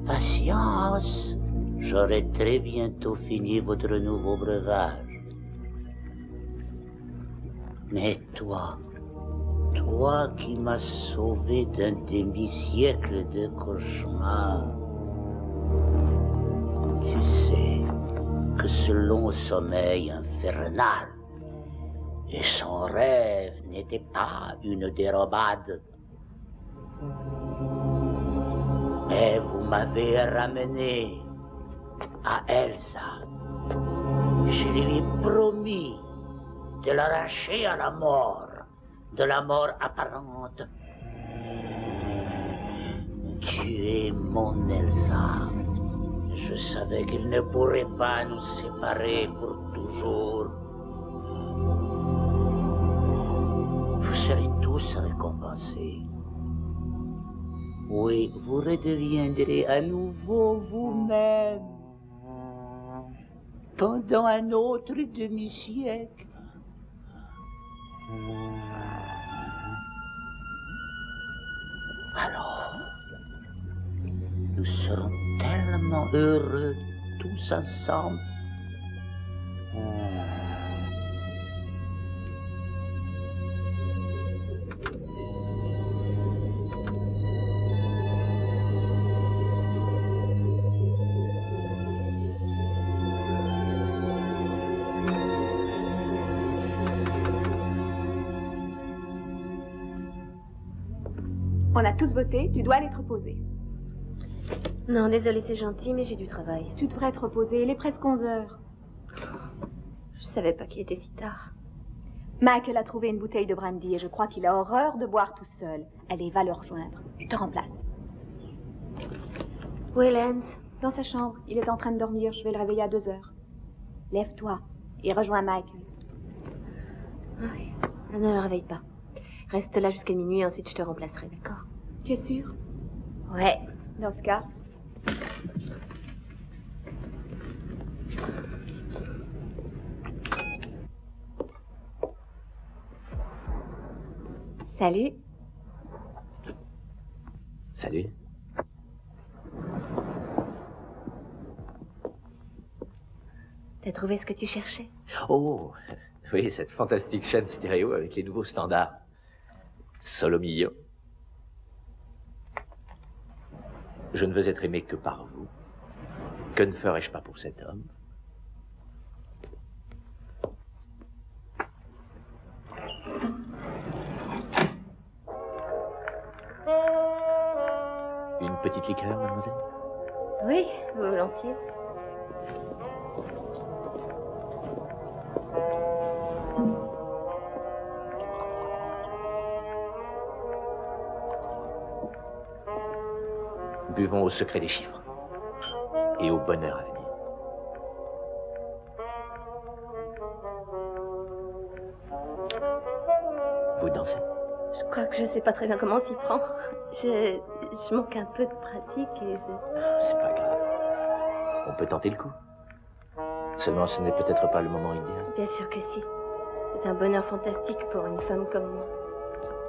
Patience. J'aurai très bientôt fini votre nouveau breuvage. Mais toi qui m'as sauvé d'un demi-siècle de cauchemars, tu sais que ce long sommeil infernal et son rêve n'était pas une dérobade. Mais vous m'avez ramené à Elsa. Je lui ai promis de l'arracher à la mort, de la mort apparente. Tu es mon Elsa. Je savais qu'il ne pourrait pas nous séparer pour toujours. Vous serez tous récompensés. Oui, vous redeviendrez à nouveau vous-même pendant un autre demi-siècle. Alors, nous serons tellement heureux tous ensemble. On a tous voté, tu dois aller te reposer. Non, désolé, c'est gentil, mais j'ai du travail. Tu devrais te reposer, il est presque 11 heures. Je savais pas qu'il était si tard. Michael a trouvé une bouteille de brandy et je crois qu'il a horreur de boire tout seul. Allez, va le rejoindre. Je te remplace. Où est Lance? Dans sa chambre. Il est en train de dormir. Je vais le réveiller à 2 heures. Lève-toi et rejoins Michael. Oui, ne le réveille pas. Reste là jusqu'à minuit, ensuite je te remplacerai, d'accord? Tu es sûr? Ouais. Dans ce cas. Salut. Salut. T'as trouvé ce que tu cherchais? Oh, oui, cette fantastique chaîne stéréo avec les nouveaux standards. Solomillo. Je ne veux être aimé que par vous. Que ne ferais-je pas pour cet homme? Une petite liqueur, mademoiselle? Oui, volontiers. Buvons au secret des chiffres et au bonheur à venir. Vous dansez? Je crois que je sais pas très bien comment s'y prendre. Je manque un peu de pratique et je... C'est pas grave. On peut tenter le coup. Seulement, ce n'est peut-être pas le moment idéal. Bien sûr que si. C'est un bonheur fantastique pour une femme comme moi.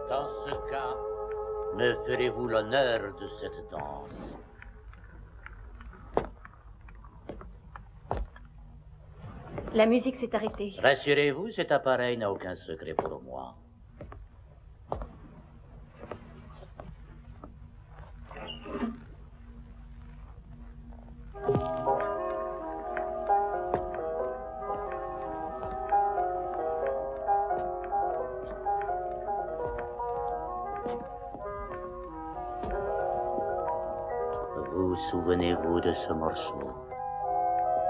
Dans ce cas, me ferez-vous l'honneur de cette danse? La musique s'est arrêtée. Rassurez-vous, cet appareil n'a aucun secret pour moi. Vous souvenez-vous de ce morceau?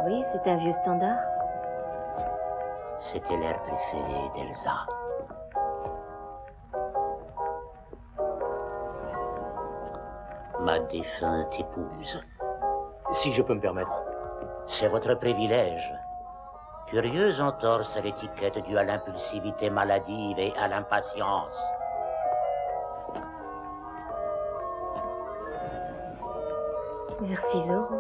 Oui, c'est un vieux standard. C'était l'air préféré d'Elsa. Ma défunte épouse. Si je peux me permettre. C'est votre privilège. Curieuse entorse à l'étiquette due à l'impulsivité maladive et à l'impatience. Merci, Zorro.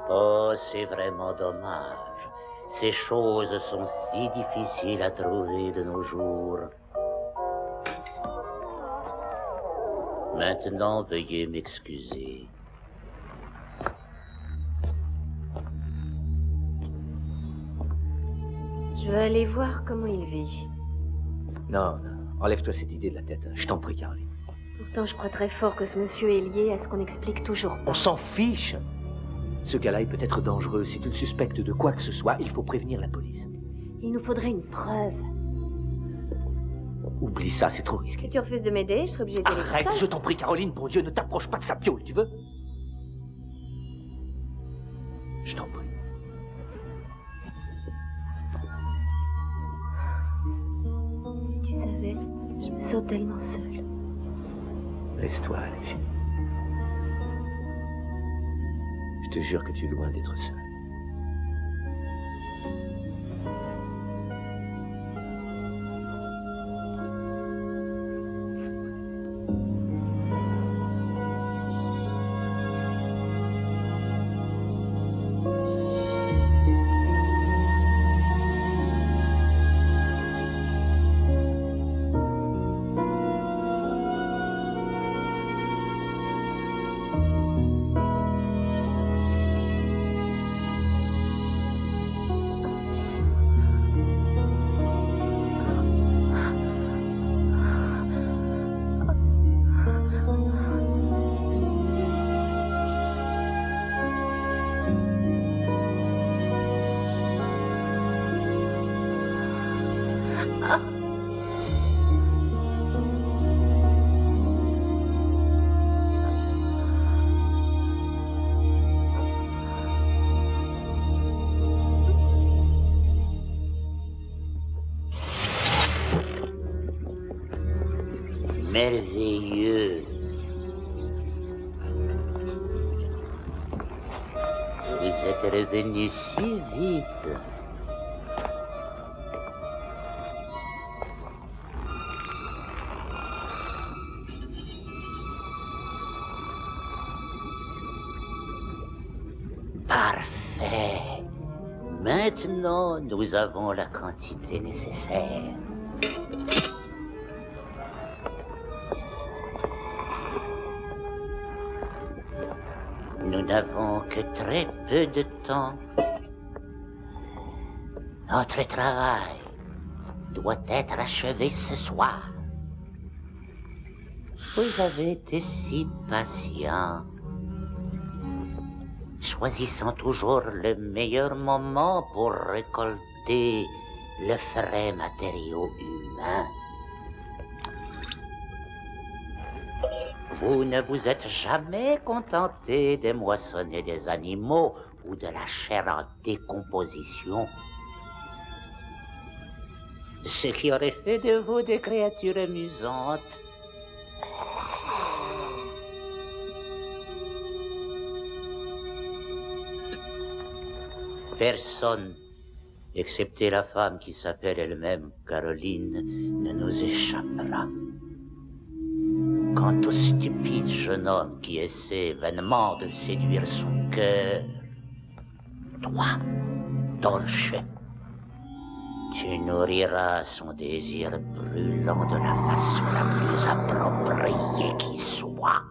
Oh, c'est vraiment dommage. Ces choses sont si difficiles à trouver de nos jours. Maintenant, veuillez m'excuser. Je veux aller voir comment il vit. Non, non, enlève-toi cette idée de la tête. Je t'en prie, Caroline. Pourtant, je crois très fort que ce monsieur est lié à ce qu'on explique toujours. On s'en fiche. Ce gars-là est peut-être dangereux. Si tu le suspectes de quoi que ce soit, il faut prévenir la police. Il nous faudrait une preuve. Oublie ça, c'est trop risqué. Si tu refuses de m'aider, je serai obligée d'y aller Arrête, toute seule. je t'en prie, Caroline, bon Dieu, ne t'approche pas de sa piole, tu veux? Je t'en prie. Si tu savais, je me sens tellement seule. Laisse-toi aller, chérie. Je te jure que tu es loin d'être seul. Merveilleux. Vous êtes revenu si vite. Parfait. Maintenant, nous avons la quantité nécessaire. Nous n'avons que très peu de temps. Notre travail doit être achevé ce soir. Vous avez été si patient, choisissant toujours le meilleur moment pour récolter le frais matériau humain. Vous ne vous êtes jamais contenté de moissonner des animaux ou de la chair en décomposition. Ce qui aurait fait de vous des créatures amusantes. Personne, excepté la femme qui s'appelle elle-même Caroline, ne nous échappera. Quant au stupide jeune homme qui essaie vainement de séduire son cœur, toi, Torche, tu nourriras son désir brûlant de la façon la plus appropriée qui soit.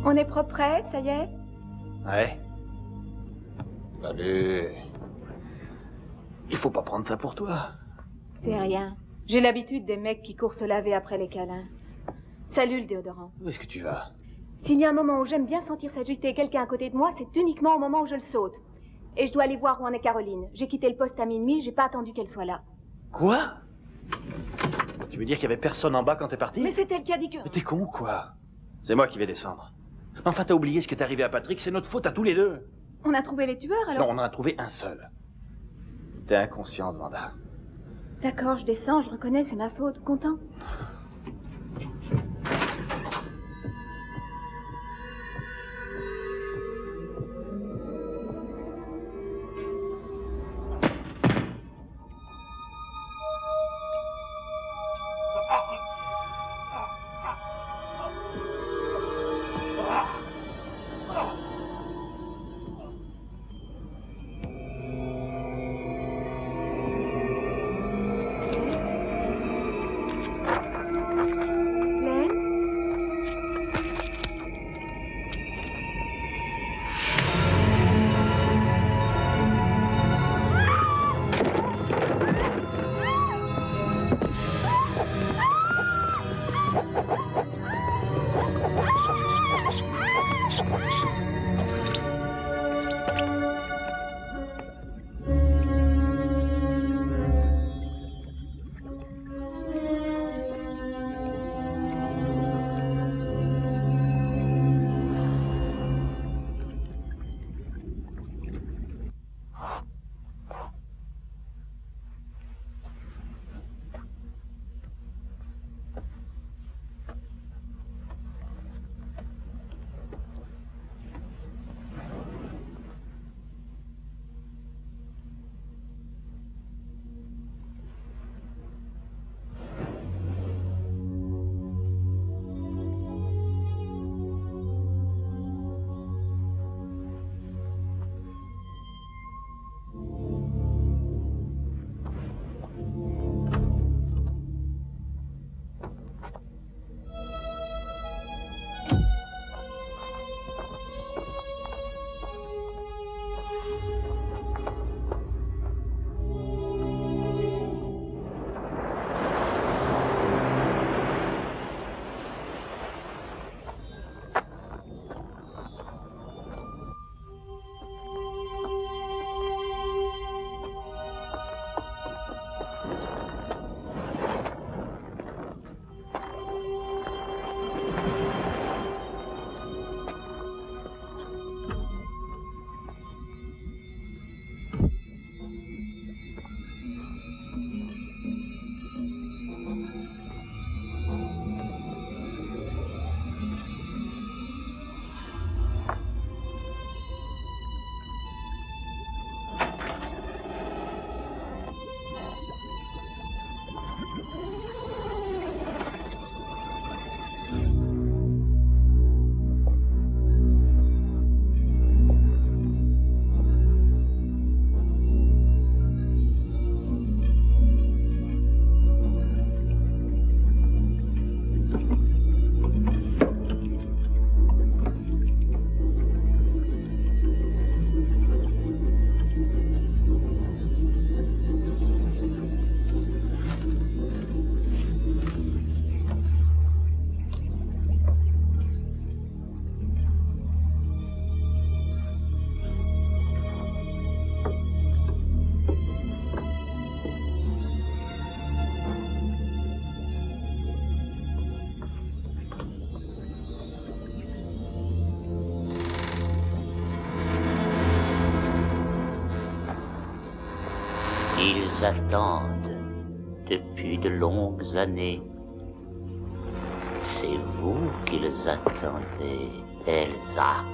On est propre prêt, ça y est? Ouais. Allez. Il faut pas prendre ça pour toi. C'est rien. J'ai l'habitude des mecs qui courent se laver après les câlins. Salut le déodorant. Où est-ce que tu vas? S'il y a un moment où j'aime bien sentir s'agiter quelqu'un à côté de moi, c'est uniquement au moment où je le saute. Et je dois aller voir où en est Caroline. J'ai quitté le poste à minuit, j'ai pas attendu qu'elle soit là. Quoi? Tu veux dire qu'il y avait personne en bas quand t'es parti? Mais c'est elle qui a dit que... Mais t'es con ou quoi? C'est moi qui vais descendre. Enfin, t'as oublié ce qui est arrivé à Patrick, c'est notre faute à tous les deux. On a trouvé les tueurs, alors? Non, on en a trouvé un seul. T'es inconsciente, Vanda. D'accord, je descends, je reconnais, c'est ma faute. Content? Ils attendent depuis de longues années. C'est vous qu'ils attendaient, Elsa.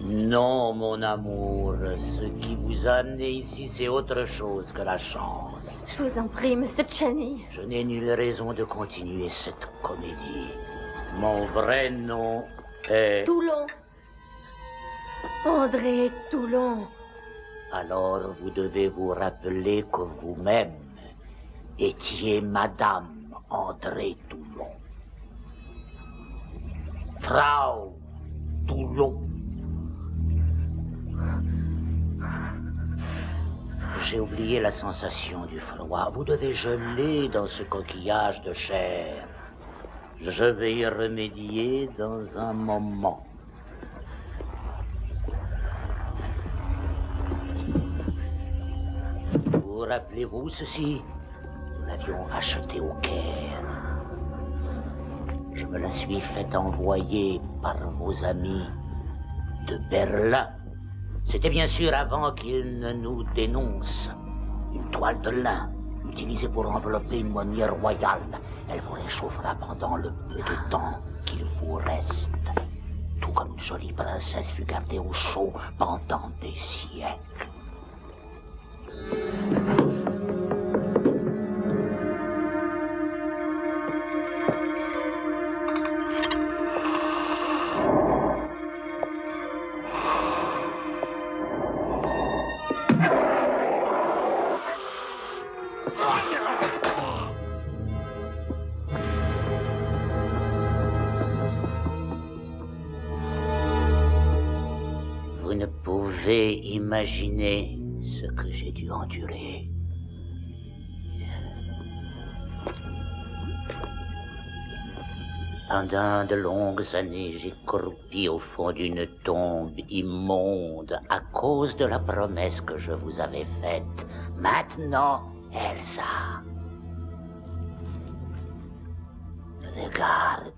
Non, mon amour, ce qui vous a amené ici, c'est autre chose que la chance. Je vous en prie, Mr. Channing. Je n'ai nulle raison de continuer cette comédie. Mon vrai nom est... Toulon. André Toulon. Alors vous devez vous rappeler que vous-même étiez Madame André Toulon. Frau Toulon. J'ai oublié la sensation du froid. Vous devez geler dans ce coquillage de chair. Je vais y remédier dans un moment. Vous rappelez-vous ceci? Nous l'avions acheté au Caire. Je me la suis fait envoyer par vos amis de Berlin. C'était bien sûr avant qu'ils ne nous dénoncent. Une toile de lin, utilisée pour envelopper une monnaie royale. Elle vous réchauffera pendant le peu de temps qu'il vous reste. Tout comme une jolie princesse fut gardée au chaud pendant des siècles. Vous ne pouvez imaginer ce que j'ai dû endurer. Pendant de longues années, j'ai croupi au fond d'une tombe immonde à cause de la promesse que je vous avais faite. Maintenant, Elsa, regarde.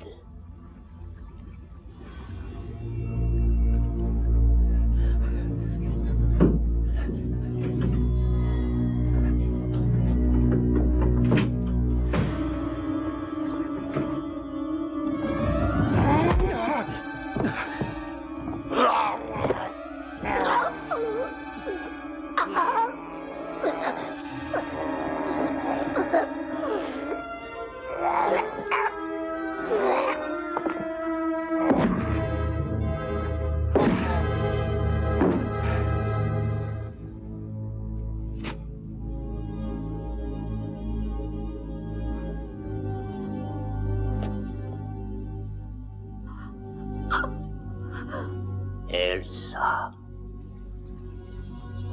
Elsa.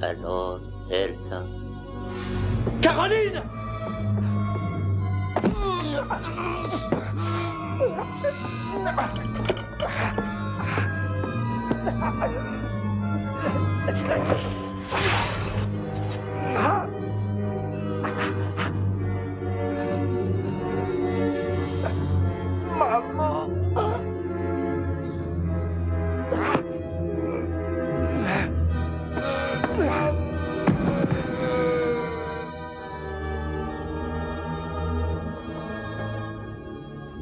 Alors, Elsa. Caroline! Maman!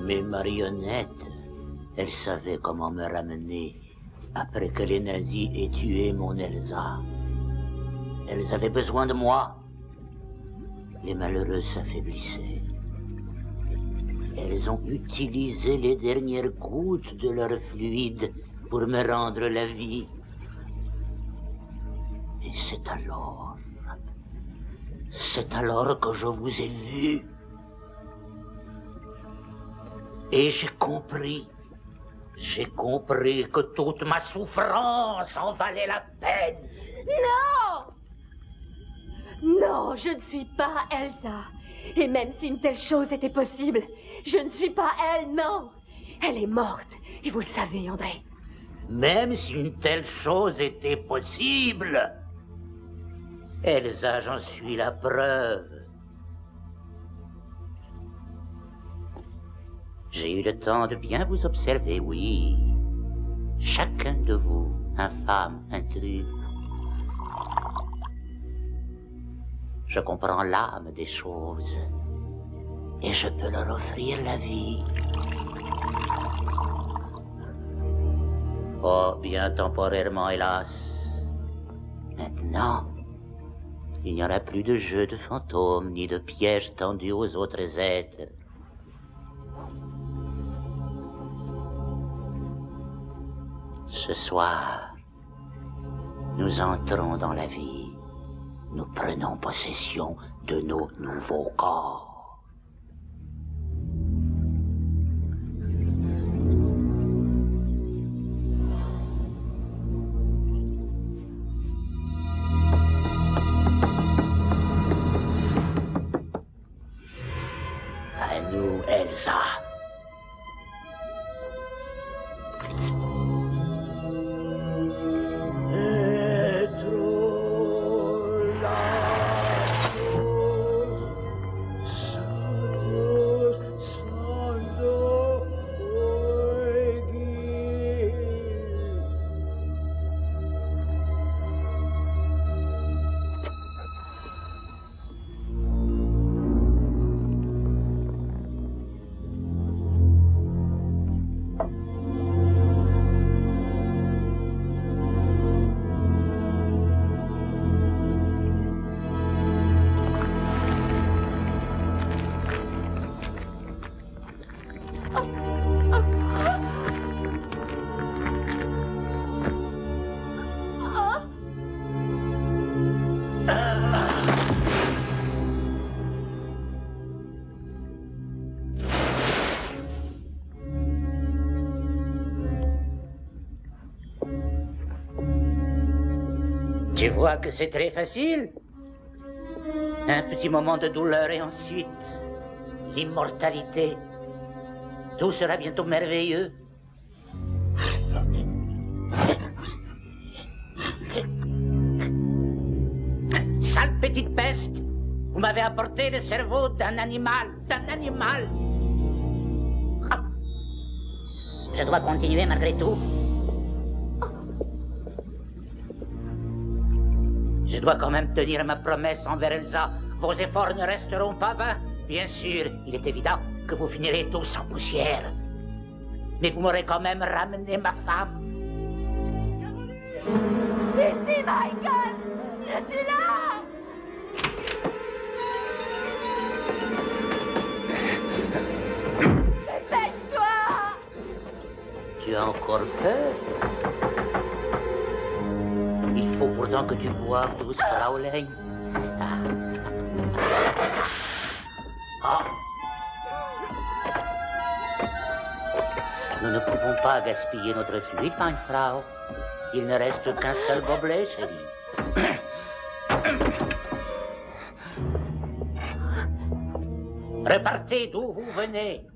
Mes marionnettes, elles savaient comment me ramener après que les nazis aient tué mon Elsa. Elles avaient besoin de moi. Les malheureuses s'affaiblissaient. Elles ont utilisé les dernières gouttes de leur fluide pour me rendre la vie. Et c'est alors que je vous ai vu. Et j'ai compris que toute ma souffrance en valait la peine. Non! Non, je ne suis pas Elsa. Et même si une telle chose était possible, je ne suis pas elle, non. Elle est morte, et vous le savez, André. Même si une telle chose était possible, Elsa, j'en suis la preuve. J'ai eu le temps de bien vous observer, oui. Chacun de vous, infâme, intrus. Je comprends l'âme des choses et je peux leur offrir la vie. Oh, bien temporairement, hélas. Maintenant, il n'y aura plus de jeu de fantômes ni de pièges tendus aux autres êtres. Ce soir, nous entrons dans la vie. Nous prenons possession de nos nouveaux corps. À nous, Elsa. Tu vois que c'est très facile. Un petit moment de douleur et ensuite l'immortalité. Tout sera bientôt merveilleux. Sale petite peste, vous m'avez apporté le cerveau d'un animal, Ah. Je dois continuer malgré tout. Je dois quand même tenir ma promesse envers Elsa. Vos efforts ne resteront pas vains. Bien sûr, il est évident que vous finirez tous en poussière. Mais vous m'aurez quand même ramené ma femme. Ici, Michael! Je suis là! Dépêche-toi! Tu as encore peur? Il faut pourtant que tu boives, douce Fraulein. Ah. Nous ne pouvons pas gaspiller notre fluide, meine Frau. Il ne reste qu'un seul gobelet, chérie. Repartez d'où vous venez.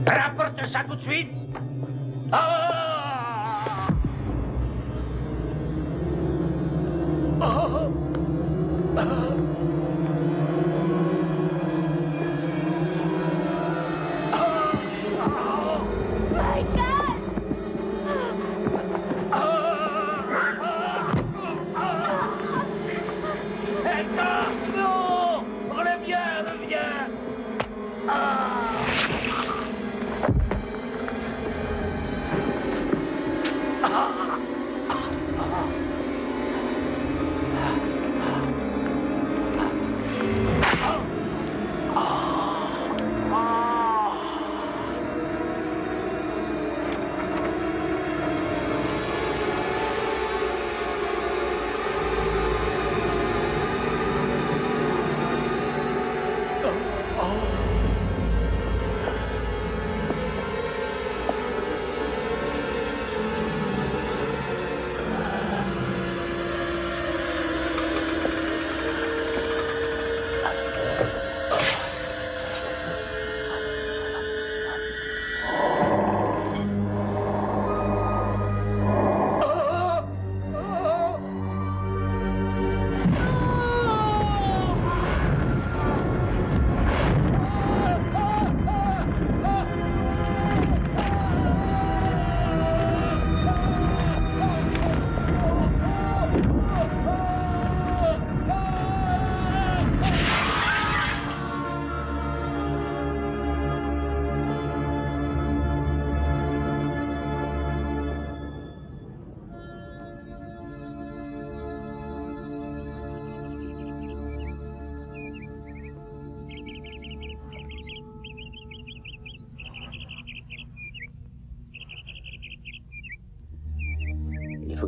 Rapporte ça tout de suite. Ah! Oh! Ah!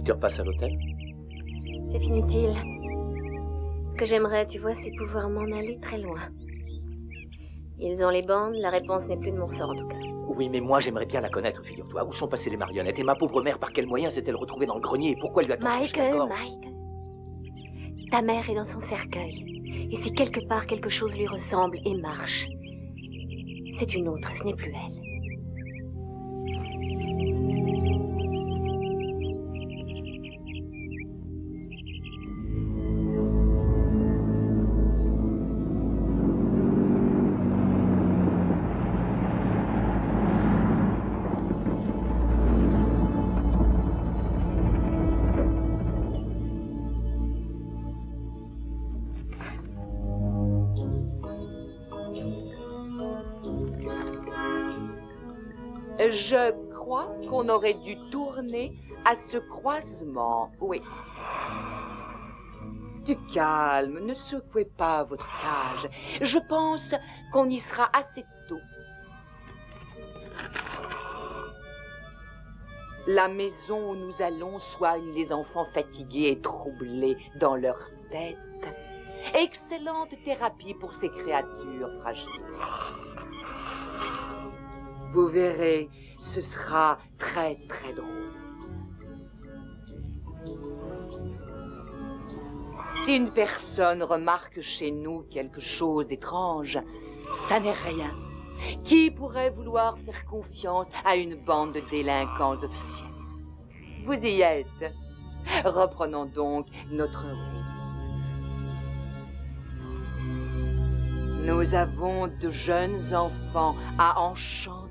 que tu repasses à l'hôtel? C'est inutile. Ce que j'aimerais, tu vois, c'est pouvoir m'en aller très loin. Ils ont les bandes, la réponse n'est plus de mon ressort en tout cas. Oui, mais moi j'aimerais bien la connaître, figure-toi. Où sont passées les marionnettes? Et ma pauvre mère, par quel moyen s'est-elle retrouvée dans le grenier? Et pourquoi lui a-t-on tranché la gorge? Michael, ta mère est dans son cercueil. Et si quelque part quelque chose lui ressemble et marche, c'est une autre, ce n'est plus elle. Je crois qu'on aurait dû tourner à ce croisement, oui. Du calme, ne secouez pas votre cage. Je pense qu'on y sera assez tôt. La maison où nous allons soigne les enfants fatigués et troublés dans leur tête. Excellente thérapie pour ces créatures fragiles. Vous verrez, ce sera très très drôle. Si une personne remarque chez nous quelque chose d'étrange, ça n'est rien. Qui pourrait vouloir faire confiance à une bande de délinquants officiels? Vous y êtes. Reprenons donc notre route. Nous avons de jeunes enfants à enchanter.